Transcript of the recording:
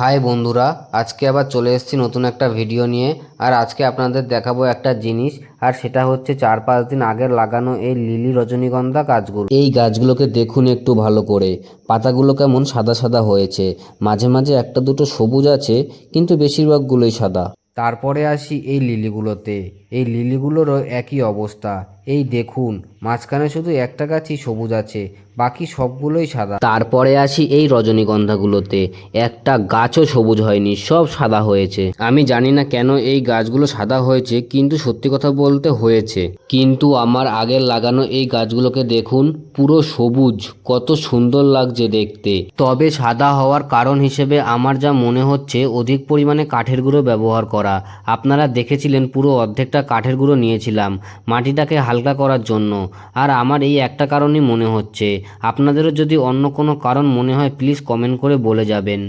High বন্ধুরা, আজকে আবার চলে এসেছি নতুন একটা ভিডিও নিয়ে। আর আজকে আপনাদের দেখাবো একটা জিনিস, আর সেটা হচ্ছে 4-5 দিন আগের লাগানো এই লিলি রজনীগন্ধা গাছগুলো। এই গাছগুলোকে দেখুন একটু ভালো করে, পাতাগুলো কেমন সাদা সাদা হয়েছে, মাঝে মাঝে একটা দুটো সবুজ আছে, কিন্তু বেশিরভাগগুলোই সাদা। তারপরে আসি এই লিলিগুলোতে। এই লিলিগুলোরও একই অবস্থা। এই দেখুন, মাঝখানে শুধু একটা গাছই সবুজ আছে, বাকি সবগুলোই সাদা। তারপরে আসি এই রজনীগন্ধাগুলোতে, একটা গাছও সবুজ হয়নি, সব সাদা হয়েছে। আমি জানি না কেন এই গাছগুলো সাদা হয়েছে, কিন্তু সত্যি কথা বলতে হয়েছে। কিন্তু আমার আগের লাগানো এই গাছগুলোকে দেখুন, পুরো সবুজ, কত সুন্দর লাগছে দেখতে। তবে সাদা হওয়ার কারণ হিসেবে আমার যা মনে হচ্ছে, অধিক পরিমাণে কাঠের গুঁড়ো ব্যবহার করা। আপনারা দেখেছিলেন পুরো অর্ধেকটা কাঠের গুঁড়ো নিয়েছিলাম মাটিটাকে হালকা করার জন্য। আর আমার এই একটা কারণই মনে হচ্ছে। আপনাদেরও যদি অন্য কোনো কারণ মনে হয় প্লিজ কমেন্ট করে বলে যাবেন।